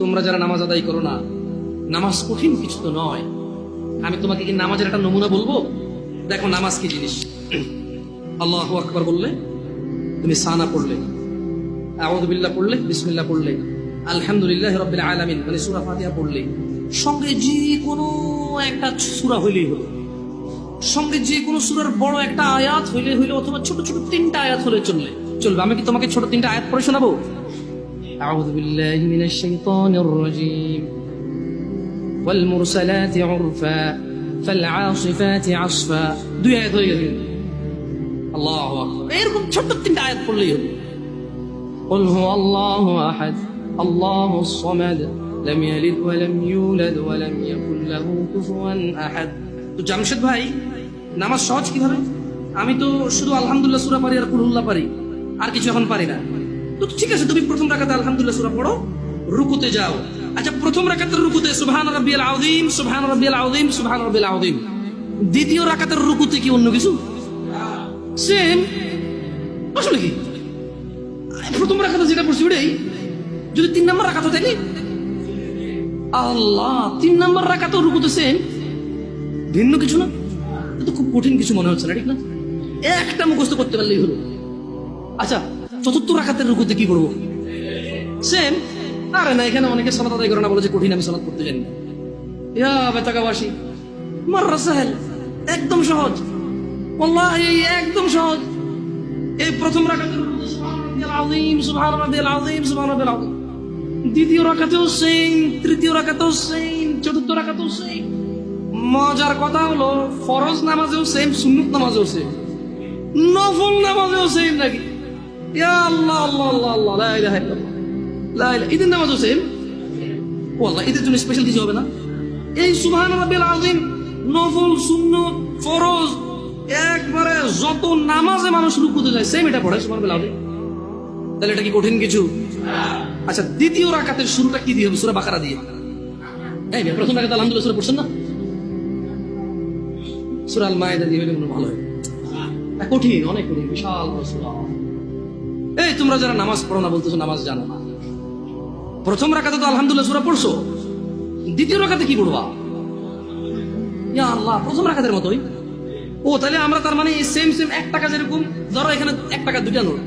তোমরা যারা নামাজ আদায় করো না, নামাজ কঠিন কিছু তো নয়। আমি তোমাকে কি নামাজের একটা নমুনা বলবো? দেখো নামাজ কি জিনিস। আল্লাহু আকবার বললে, তুমি সানা পড়লে, আউযু বিল্লাহ পড়লে, বিসমিল্লাহ পড়লে, আলহামদুলিল্লাহি রাব্বিল আলামিন মানে সূরা ফাতিহা পড়লে, সঙ্গে যে কোনো একটা সূরা হইলেই হলো, সঙ্গে যে কোনো সূরার বড় একটা আয়াত হইলে হইলো, অথবা ছোট ছোট তিনটা আয়াত হলে চলবে। আমি কি তোমাকে ছোট তিনটা আয়াত পড়ে শোনাবো? আউযু বিল্লাহি মিনাশ শাইতানির রাজীম, ওয়াল মুরসালাতি উরফা ফাল আসিফাতি আসফা। দুই আয়াত হয়ে গেল। আল্লাহু আকবার। এরকম ছোট তিনটা আয়াত পড়লেই হলো। কুল হুয়াল্লাহু আহাদ আল্লাহুস সামাদ লাম ইয়ালিদ ওয়া লাম ইউলাদ ওয়া লাম ইয়াকুল লাহু কুফুয়ান আহাদ। তো জামশেদ ভাই, নামাজ সহজ কিভাবে? আমি তো শুধু আলহামদুলিল্লাহ সূরা পারি আর কুল হুল্লাহ পারি, আর কিছু এখন পারি না। তো ঠিক আছে, তুমি প্রথম রাকাতে আলহামদুলিল্লাহ সূরা পড়ো, রুকুতে যাও। আচ্ছা, প্রথম রাকাতের রুকুতে সুবহান রাব্বিয়াল আযীম, সুবহান রাব্বিয়াল আযীম, সুবহান রাব্বিয়াল আযীম। দ্বিতীয় রাকাতের রুকুতে কি অন্য কিছু? সেম। আসলে কি প্রথম রাকাতে যেটা পড়ছি ওটাই, যদি 3 নম্বর রাকাত হয় তাইলে আল্লাহ 3 নম্বর রাকাতে রুকুতে সেম, ভিন্ন কিছু না। এটা খুব কঠিন কিছু মনে হচ্ছে না, ঠিক না? একটা মুখস্থ করতে পারলেই হলো। আচ্ছা, চতুর্থ রাকাতের রুকুতে কি করবো? সেম। আরে না, এখানে অনেকে সালাত আদায় করে না, বলে যে কঠিন, আমি সালাত করতে জানি না। ইয়া বেতাকাবাসী, মাররা সাহেল, একদম সহজ, ওয়াল্লাহি একদম সহজ। এই প্রথম রাকাতের রুকুতে সুবহান রাব্বিয়াল আযীম, সুবহান রাব্বিয়াল আযীম, সুবহান রাব্বিয়াল আযীম। দ্বিতীয় রাকাতেও সেম, তৃতীয় রাকাতেও সেম, চতুর্থ রাকাতেও সেম। মজার কথা হলো ফরজ নামাজেও সেম, সুন্নত নামাজেও সেম, নফল নামাজেও সেম নাকি? ইয়া আল্লাহ আল্লাহ আল্লাহ আল্লাহ, লা ইলাহা ইল্লাল্লাহ, লা ইলাহা। ঈদের নামাজও সেম। ওয়াল্লাহ ঈদের জন্য স্পেশাল কিছু হবে না? এই সুবহান রাব্বিল আযীম, নফল, সুন্নত, ফরজ, একবারে যত নামাজে মানুষ রুকুতে যায় সেম এটা পড়ে সুবহান রাব্বিল আযীম। তাহলে এটা কি কঠিন কিছু? আচ্ছা, দ্বিতীয় রাকাতের শুরুটা কি দিয়ে হবে? সূরা বাকারা দিয়ে। এই প্রথম রাকাতে আলহামদুলিল্লাহ সূরা পড়ছেন না? সূরা আল মায়েদা দিয়ে হলে মনে ভালো হয়। কঠিন, অনেক কঠিন, বিশাল সূরা। এই তোমরা যারা নামাজ পড়ো না বলতেছো নামাজ জানো না। প্রথম রাকাতে তো আলহামদুলিল্লাহ সূরা পড়ছো, দ্বিতীয় রাকাতে কি পড়বা? ইয়া আল্লাহ, প্রথম রাকাতের মতোই। ও তাহলে আমরা তার মানে সেম সেম 1 টাকা, যেরকম ধরো এখানে 1 টাকা দুইটা নোট,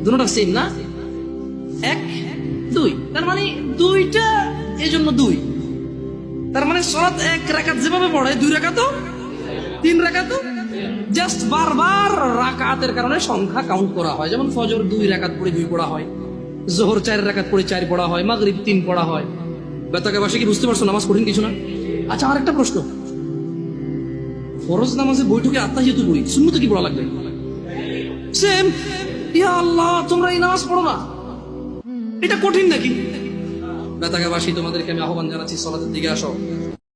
দুটোটা সেম না? 1 2, তার মানে দুইটা, এই জন্য 2। তার মানে সালাত 1 রাকাত যেভাবে পড়ে 2 রাকাতও 3 রাকাতও, জাস্ট বারবার রাকাতের কারণে সংখ্যা কাউন্ট করা হয়। যেমন ফজর 2 রাকাত পড়ে 2 পড়া হয়, যোহর 4 রাকাত পড়ে 4 পড়া হয়, মাগরিব 3 পড়া হয়। বেতাকাবাসী কি বুঝতে পারছো নামাজ কঠিন কিছু না? আচ্ছা, আরেকটা প্রশ্ন, ফরজ নামাজে বৈঠকে আত্তাহিয়াতু পড়ি, সুন্নতে কি পড়া লাগবে? সেম। ইয়া আল্লাহ, তোমরা এই নামাজ পড়ো না, এটা কঠিন নাকি? বেতাকাবাসী, তোমাদেরকে আমি আহ্বান জানাচ্ছি, সালাতের দিকে আসো।